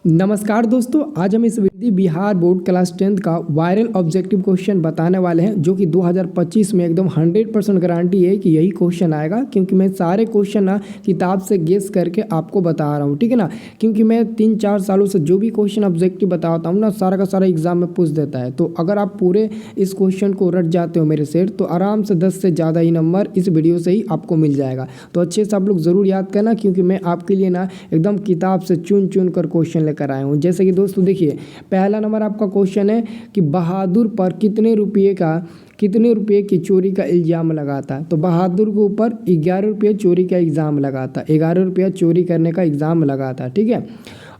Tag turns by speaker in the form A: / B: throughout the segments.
A: नमस्कार दोस्तों, आज हम इस video Bihar board class 10th का वायरल ऑब्जेक्टिव क्वेश्चन बताने वाले हैं जो कि 2025 में एकदम 100% गारंटी है कि यही क्वेश्चन आएगा। क्योंकि मैं सारे क्वेश्चन ना किताब से गेस करके आपको बता रहा हूँ, ठीक है ना। क्योंकि मैं 3-4 सालों से जो भी क्वेश्चन ऑब्जेक्टिव बताता हूँ ना, सारा का सारा एग्जाम में पूछ देता है। तो अगर आप पूरे इस क्वेश्चन को रट जाते हो मेरे से, तो आराम से 10 से ज़्यादा ही नंबर इस वीडियो से ही आपको मिल जाएगा। तो अच्छे से आप लोग ज़रूर याद करना, क्योंकि मैं आपके लिए ना एकदम किताब से चुन चुन कर क्वेश्चन लेकर आया हूँ। जैसे कि दोस्तों देखिए, पहला नंबर आपका क्वेश्चन है कि बहादुर पर कितने रुपये की चोरी का इल्ज़ाम लगा था। तो बहादुर के ऊपर 11 रुपये चोरी का इल्ज़ाम लगा था, 11 रुपया चोरी करने का इल्ज़ाम लगा था, ठीक है।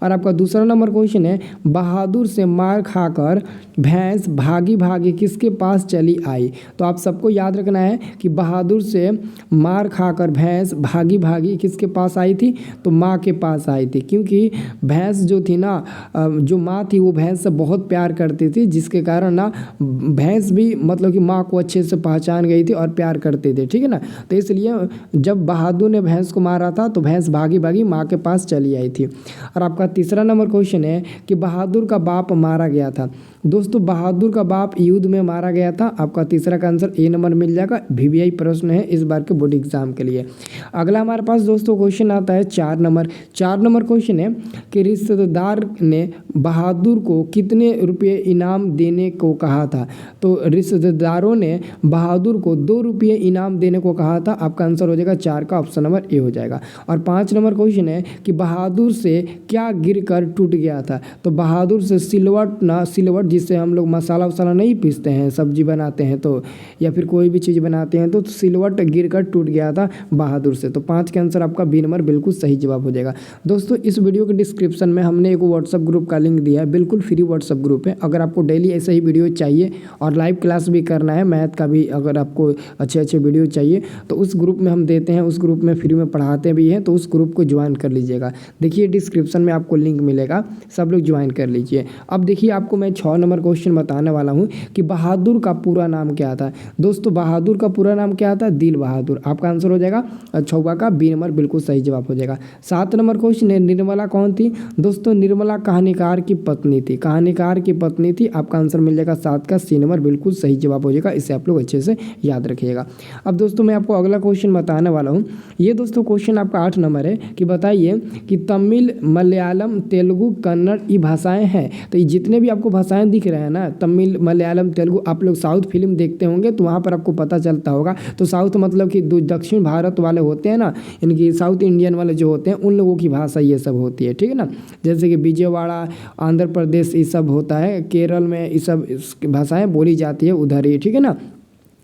A: और आपका दूसरा नंबर क्वेश्चन है, बहादुर से मार खाकर भैंस भागी भागी किसके पास चली आई। तो आप सबको याद रखना है कि बहादुर से मार खाकर भैंस भागी भागी किसके पास आई थी, तो माँ के पास आई थी। क्योंकि भैंस जो थी ना, जो माँ थी वो भैंस से बहुत प्यार करती थी, जिसके कारण ना भैंस भी मतलब कि माँ को अच्छे से पहचान गई थी और प्यार करती थी, ठीक है ना। तो इसलिए जब बहादुर ने भैंस को मारा था तो भैंस भागी भागी माँ के पास चली आई थी। और आपका तीसरा नंबर क्वेश्चन है कि बहादुर का बाप मारा गया था। दोस्तों, बहादुर का बाप युद्ध में मारा गया था। आपका तीसरा का आंसर ए नंबर मिल जाएगा। VVI प्रश्न है इस बार के बोर्ड एग्जाम के लिए। अगला हमारे पास दोस्तों क्वेश्चन आता है 4 नंबर क्वेश्चन है कि रिश्तेदार ने बहादुर को कितने रुपये इनाम देने को कहा था। तो रिश्तेदारों ने बहादुर को 2 रुपये इनाम देने को कहा था। आपका आंसर हो जाएगा 4 का ऑप्शन नंबर ए हो जाएगा। और 5 नंबर क्वेश्चन है कि बहादुर से क्या गिरकर टूट गया था। तो बहादुर से सिलवट जिससे हम लोग मसाला वसाला नहीं पीसते हैं, सब्जी बनाते हैं तो, या फिर कोई भी चीज़ बनाते हैं तो सिलवट गिरकर टूट गया था बहादुर से। तो 5 के आंसर आपका बी नंबर बिल्कुल सही जवाब हो जाएगा। दोस्तों, इस वीडियो के डिस्क्रिप्शन में हमने एक व्हाट्सअप ग्रुप का लिंक दिया है, बिल्कुल फ्री व्हाट्सअप ग्रुप है। अगर आपको डेली ऐसे ही वीडियो चाहिए और लाइव क्लास भी करना है, मैथ का भी अगर आपको अच्छे वीडियो चाहिए तो उस ग्रुप में हम देते हैं, उस ग्रुप में फ्री में पढ़ाते भी हैं। तो उस ग्रुप को ज्वाइन कर लीजिएगा। देखिए डिस्क्रिप्शन में आपको लिंक मिलेगा, सब लोग ज्वाइन कर लीजिए। अब देखिए आपको मैं 6 नंबर क्वेश्चन बताने वाला हूँ कि बहादुर का पूरा नाम क्या था। दोस्तों, बहादुर का पूरा नाम क्या था? दिल बहादुर। आपका आंसर हो जाएगा 6 का बी नंबर बिल्कुल सही जवाब हो जाएगा। 7 नंबर क्वेश्चन है, निर्मला कौन थी। दोस्तों, निर्मला कहानीकार की पत्नी थी, कहानीकार की पत्नी थी। आपका आंसर मिल जाएगा 7 का सी नंबर बिल्कुल सही जवाब हो जाएगा। इसे आप लोग अच्छे से याद रखिएगा। अब दोस्तों मैं आपको अगला क्वेश्चन बताने वाला हूँ। ये दोस्तों क्वेश्चन आपका 8 नंबर है कि बताइए कि तमिल, मलयालम, तेलुगु, कन्नड़ ये भाषाएं हैं। तो ये जितने भी आपको भाषाएं दिख रहे हैं ना, तमिल, मलयालम, तेलुगु, आप लोग साउथ फिल्म देखते होंगे तो वहाँ पर आपको पता चलता होगा। तो साउथ मतलब कि दक्षिण भारत वाले होते हैं ना, इनकी साउथ इंडियन वाले जो होते हैं उन लोगों की भाषा ये सब होती है, ठीक है ना। जैसे कि विजयवाड़ा, आंध्र प्रदेश ये सब होता है, केरल में ये सब भाषाएँ बोली जाती है उधर ही, ठीक है ना।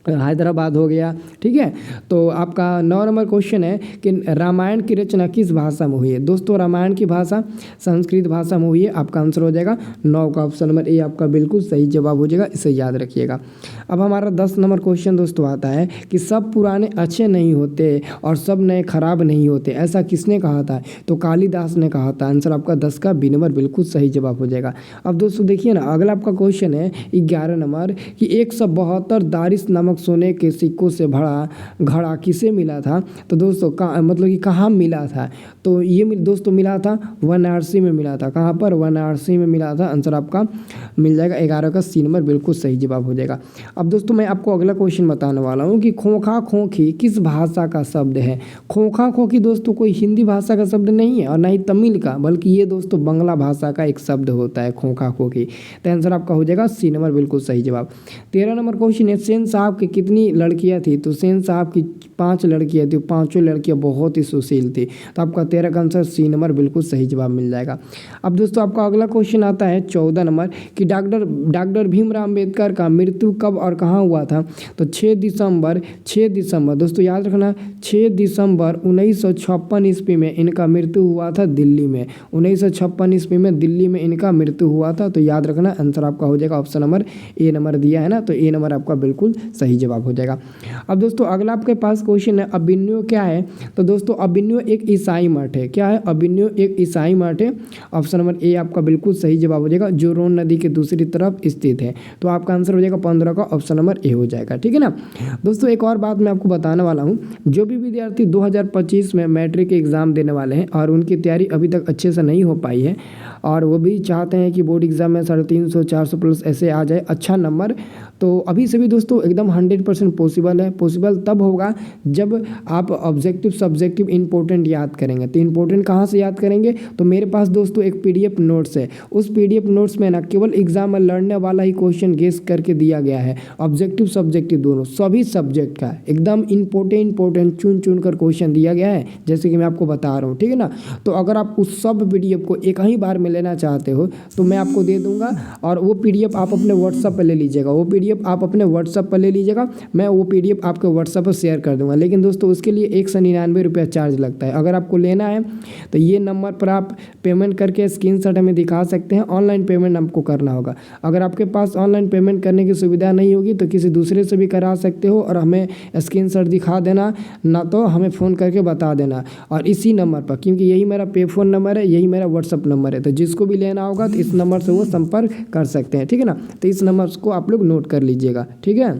A: हैदराबाद हो गया, ठीक है। तो आपका 9 नंबर क्वेश्चन है कि रामायण की रचना किस भाषा में हुई है। दोस्तों, रामायण की भाषा संस्कृत भाषा में हुई है। आपका आंसर हो जाएगा 9 का ऑप्शन नंबर ए आपका बिल्कुल सही जवाब हो जाएगा। इसे याद रखिएगा। अब हमारा 10 नंबर क्वेश्चन दोस्तों आता है कि सब पुराने अच्छे नहीं होते और सब नए खराब नहीं होते, ऐसा किसने कहा था। तो कालिदास ने कहा था। आंसर आपका 10 का बी नंबर बिल्कुल सही जवाब हो जाएगा। अब दोस्तों देखिए ना, अगला आपका क्वेश्चन है 11 नंबर कि 172 दारिश नमक सोने के सिक्कों से भरा घड़ा किसे मिला था। तो दोस्तों मतलब कि कहाँ मिला था। तो ये दोस्तों मिला था वाराणसी में मिला था। कहाँ पर? वाराणसी में मिला था। आंसर आपका मिल जाएगा 11 का सी नंबर बिल्कुल सही जवाब हो जाएगा। अब दोस्तों मैं आपको अगला क्वेश्चन बताने वाला हूँ कि खोखा खोखी किस भाषा का शब्द है। खोखा खोखी दोस्तों कोई हिंदी भाषा का शब्द नहीं है और ना ही तमिल का, बल्कि ये दोस्तों बांग्ला भाषा का एक शब्द होता है खोखा खोखी। तो आंसर आपका हो जाएगा सी नंबर बिल्कुल सही जवाब। 13 नंबर क्वेश्चन है, सेन साहब की कितनी लड़कियां थी। तो सेन साहब की 5 लड़कियां थी, 5 लड़कियां बहुत ही सुशील थी। तो आपका 13 का आंसर सी नंबर बिल्कुल सही जवाब मिल जाएगा। अब दोस्तों आपका अगला क्वेश्चन आता है 14 नंबर कि डॉक्टर भीमराव अंबेडकर का मृत्यु कब और कहाँ हुआ था। तो 6 दिसंबर दोस्तों याद रखना, 6 दिसंबर 1956 ईस्वी में इनका मृत्यु हुआ था दिल्ली में। 1956 ईस्वी में दिल्ली में इनका मृत्यु हुआ था। तो याद रखना, आंसर आपका हो जाएगा ऑप्शन नंबर ए नंबर दिया है ना, तो ए नंबर आपका बिल्कुल सही जवाब हो जाएगा। अब दोस्तों अगला आपके पास क्वेश्चन है, अबिन्यो क्या है? तो दोस्तों अबिन्यो एक ईसाई मठ है। क्या है? अबिन्यो एक ईसाई मठ है। ऑप्शन नंबर ए आपका बिल्कुल सही जवाब हो जाएगा, जो रोन नदी के दूसरी तरफ स्थित है। तो आपका आंसर हो जाएगा 15 का ऑप्शन नंबर ए हो जाएगा। ठीक है ना दोस्तों, एक और बात मैं आपको बताने वाला हूँ, जो भी विद्यार्थी 2025 में मैट्रिक एग्जाम देने वाले हैं और उनकी तैयारी अभी तक अच्छे से नहीं हो पाई है और वो भी चाहते हैं कि बोर्ड एग्जाम में 350 400 प्लस ऐसे आ जाए अच्छा नंबर, तो अभी से भी दोस्तों एकदम 100% पॉसिबल है। पॉसिबल तब होगा जब आप ऑब्जेक्टिव सब्जेक्टिव इंपॉर्टेंट याद करेंगे। तो इंपॉर्टेंट कहाँ से याद करेंगे? तो मेरे पास दोस्तों एक PDF नोट्स है, उस PDF नोट्स में ना केवल एग्जाम में लड़ने वाला ही क्वेश्चन गेस करके दिया गया है, ऑब्जेक्टिव सब्जेक्टिव दोनों सभी सब्जेक्ट का एकदम इंपॉर्टेंट चुन चुन कर क्वेश्चन दिया गया है, जैसे कि मैं आपको बता रहा हूँ। ठीक है ना, तो अगर आप उस सब PDF को एक ही बार में लेना चाहते हो तो मैं आपको दे दूंगा, और वो PDF आप अपने व्हाट्सएप पर ले लीजिएगा। वो PDF आप अपने व्हाट्सएप पर ले लीजिएगा, मैं वो PDF आपके व्हाट्सएप पर शेयर कर दूंगा। लेकिन दोस्तों उसके लिए 199 रुपया चार्ज लगता है। अगर आपको लेना है तो ये नंबर पर आप पेमेंट करके स्क्रीनशॉट हमें दिखा सकते हैं। ऑनलाइन पेमेंट आपको करना होगा। अगर आपके पास ऑनलाइन पेमेंट करने की सुविधा नहीं होगी तो किसी दूसरे से भी करा सकते हो, और हमें स्क्रीनशॉट दिखा देना, ना तो हमें फ़ोन करके बता देना, और इसी नंबर पर, क्योंकि यही मेरा पे फ़ोन नंबर है, यही मेरा व्हाट्सअप नंबर है। तो जिसको भी लेना होगा तो इस नंबर से वो संपर्क कर सकते हैं। ठीक है ना, तो इस नंबर को आप लोग नोट कर लीजिएगा। ठीक है,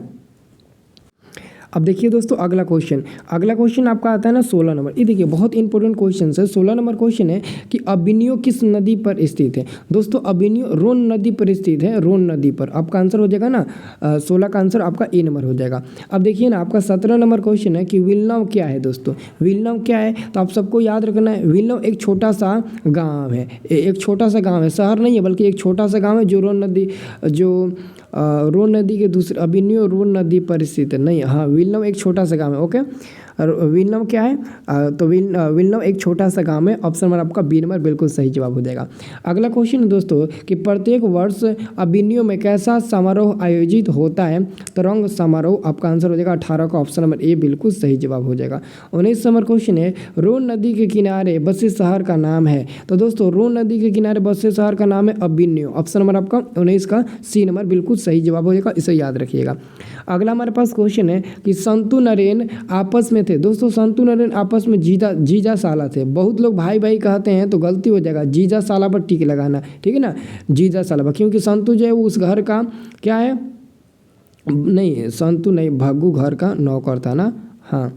A: अब देखिए दोस्तों अगला क्वेश्चन आपका आता है ना 16 नंबर। ये देखिए बहुत इंपॉर्टेंट क्वेश्चन है। 16 नंबर क्वेश्चन है कि अबिन्यो किस नदी पर स्थित है? दोस्तों अबिन्यो रोन नदी पर स्थित है, रोन नदी पर। आपका आंसर हो जाएगा ना 16 का आंसर आपका ए नंबर हो जाएगा। अब देखिए ना आपका 17 नंबर क्वेश्चन है कि विल्नव क्या है? दोस्तों विल्नव क्या है? तो आप सबको याद रखना है, विल्नव एक छोटा सा गाँव है, एक छोटा सा गाँव है, शहर नहीं है बल्कि एक छोटा सा गाँव है, जो रोन नदी के दूसरे, अबिन्यो रोन नदी पर स्थित है। नहीं, हाँ विल्नव एक छोटा सा गाँव है। ओके, और विल्नव क्या है? तो विल्नव एक छोटा सा गाँव है। ऑप्शन नंबर आपका बी नंबर बिल्कुल सही जवाब हो जाएगा। अगला क्वेश्चन है दोस्तों कि प्रत्येक वर्ष अबिन्यो में कैसा समारोह आयोजित होता है? तो रंग समारोह। आपका आंसर हो जाएगा 18 का ऑप्शन नंबर ए बिल्कुल सही जवाब हो जाएगा। 19 नंबर क्वेश्चन है रोन नदी के किनारे बसे शहर का नाम है? तो दोस्तों रोन नदी के किनारे बसे शहर का नाम है अबिन्यो। ऑप्शन नंबर आपका 19 का सी नंबर बिल्कुल सही जवाब हो जाएगा, इसे याद रखिएगा। अगला हमारे पास क्वेश्चन है कि संतु नरेन आपस में थे। दोस्तों संतु नरेन आपस में जीजा साला थे। बहुत लोग भाई भाई कहते हैं तो गलती हो जाएगा, जीजा साला पर टिक लगाना। ठीक है ना, जीजा साला पर, क्योंकि संतु जो है वो उस घर का क्या है? नहीं संतु नहीं, भग्गू घर का नौकर था ना। हाँ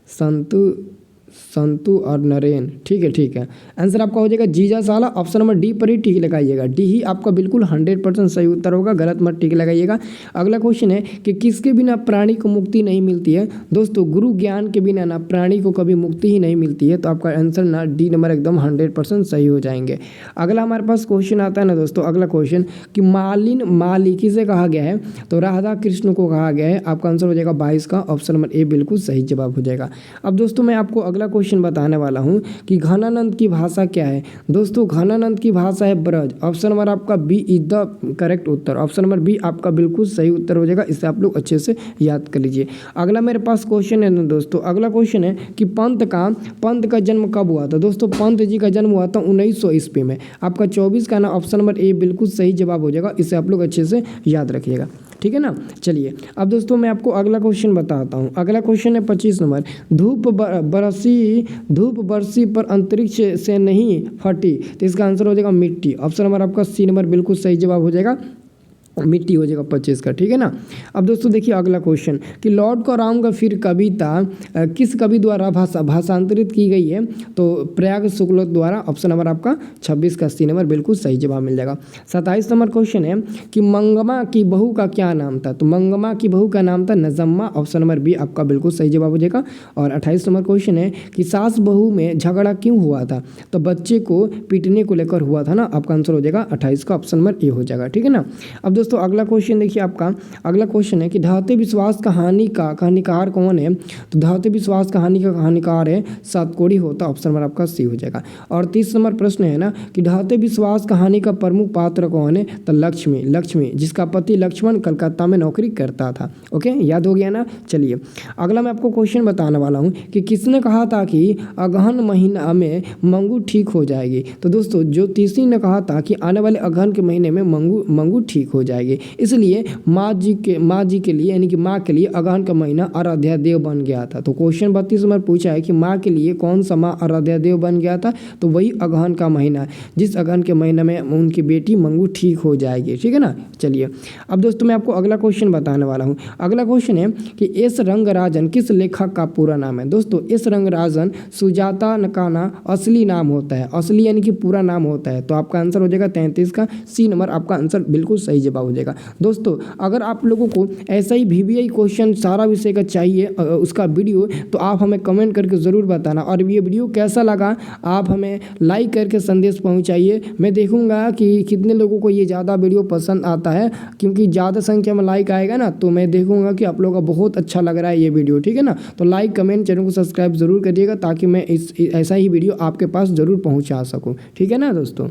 A: संतु और नरेन। ठीक है, आंसर आपका हो जाएगा जीजा साला। ऑप्शन नंबर डी पर ही टिक लगाइएगा, डी ही आपका बिल्कुल 100% सही उत्तर होगा, गलत मत टिक लगाइएगा। अगला क्वेश्चन है कि किसके बिना प्राणी को मुक्ति नहीं मिलती है? दोस्तों गुरु ज्ञान के बिना ना प्राणी को कभी मुक्ति ही नहीं मिलती है। तो आपका आंसर ना डी नंबर एकदम 100% सही हो जाएंगे। अगला हमारे पास क्वेश्चन आता है ना दोस्तों, अगला क्वेश्चन कि मालिन माली किसे कहा गया है? तो राधा कृष्ण को कहा गया है। आपका आंसर हो जाएगा 22 का ऑप्शन नंबर ए बिल्कुल सही जवाब हो जाएगा। अब दोस्तों मैं आपको अगला क्वेश्चन बताने वाला हूं कि घनानंद की भाषा क्या है? दोस्तों घनानंद की भाषा है ब्रज। ऑप्शन नंबर आपका बी इज द करेक्ट उत्तर। ऑप्शन नंबर बी आपका बिल्कुल सही उत्तर हो जाएगा, इसे आप लोग अच्छे से याद कर लीजिए। अगला मेरे पास क्वेश्चन है ना दोस्तों, अगला क्वेश्चन है कि पंत का जन्म कब हुआ था? दोस्तों पंत जी का जन्म हुआ था 1900 ईस्वी में। आपका 24 का ना ऑप्शन नंबर ए बिल्कुल सही जवाब हो जाएगा, इसे आप लोग अच्छे से याद रखिएगा। ठीक है ना, चलिए अब दोस्तों मैं आपको अगला क्वेश्चन बताता हूँ। अगला क्वेश्चन है 25 नंबर, धूप बरसी पर अंतरिक्ष से नहीं फटी, तो इसका आंसर हो जाएगा मिट्टी। ऑप्शन नंबर आपका सी नंबर बिल्कुल सही जवाब हो जाएगा, मिट्टी हो जाएगा 25 का। ठीक है ना, अब दोस्तों देखिए अगला क्वेश्चन कि लॉर्ड कॉरम का फिर कविता किस कवि द्वारा भाषांतरित की गई है? तो प्रयाग शुक्ल द्वारा। ऑप्शन नंबर आपका 26 का सी नंबर बिल्कुल सही जवाब मिल जाएगा। 27 नंबर क्वेश्चन है कि मंगमा की बहू का क्या नाम था? तो मंगमा की बहू का नाम था नजम्मा। ऑप्शन नंबर बी आपका बिल्कुल सही जवाब हो जाएगा। और 28 नंबर क्वेश्चन है कि सास बहू में झगड़ा क्यों हुआ था? तो बच्चे को पीटने को लेकर हुआ था ना। आपका आंसर हो जाएगा 28 का ऑप्शन नंबर ए हो जाएगा। ठीक है ना, अब दोस्तों अगला क्वेश्चन देखिए, आपका अगला क्वेश्चन है कि ढहते विश्वास कहानी का कहानीकार कौन है? तो ढहते विश्वास कहानी का कहानीकार है सातकोड़ी होता। ऑप्शन नंबर आपका सी हो जाएगा। और 30 नंबर प्रश्न है ना कि ढहते विश्वास कहानी का प्रमुख पात्र कौन है? तो लक्ष्मी, जिसका पति लक्ष्मण कलकत्ता में नौकरी करता था। ओके, याद हो गया ना। चलिए अगला मैं आपको क्वेश्चन बताने वाला हूँ कि किसने कहा था कि अगहन महीना में मंगू ठीक हो जाएगी? तो दोस्तों ज्योतिषी ने कहा था कि आने वाले अगहन के महीने में मंगू ठीक हो जाएगी। इसलिए माँ जी के लिए यानी कि माँ के लिए अगहन का महीना आराध्या देव बन गया था। तो क्वेश्चन 32 नंबर पूछा है कि माँ के लिए कौन सा माह आराध्या देव बन गया था, तो वही अगहन का महीना है, जिस अगहन के महीने में उनकी बेटी मंगू ठीक हो जाएगी। ठीक है ना। चलिए अब दोस्तों मैं आपको अगला क्वेश्चन बताने वाला हूँ। अगला क्वेश्चन है कि एस रंगराजन किस लेखक का पूरा नाम है। दोस्तों एस रंगराजन सुजाता का ना असली नाम होता है, असली यानी कि पूरा नाम होता है। तो आपका आंसर हो जाएगा 33 का सी नंबर, आपका आंसर बिल्कुल सही जवाब हो जाएगा। दोस्तों अगर आप लोगों को ऐसा ही VVI क्वेश्चन सारा विषय का चाहिए उसका वीडियो, तो आप हमें कमेंट करके ज़रूर बताना। और ये वीडियो कैसा लगा आप हमें लाइक करके संदेश पहुंचाइए। मैं देखूंगा कि कितने लोगों को ये ज़्यादा वीडियो पसंद आता है, क्योंकि ज़्यादा संख्या में लाइक आएगा ना तो मैं देखूंगा कि आप लोगों का बहुत अच्छा लग रहा है ये वीडियो। ठीक है ना। तो लाइक कमेंट चैनल को सब्सक्राइब ज़रूर करिएगा ताकि मैं ऐसा ही वीडियो आपके पास ज़रूर पहुँचा सकूँ। ठीक है ना दोस्तों।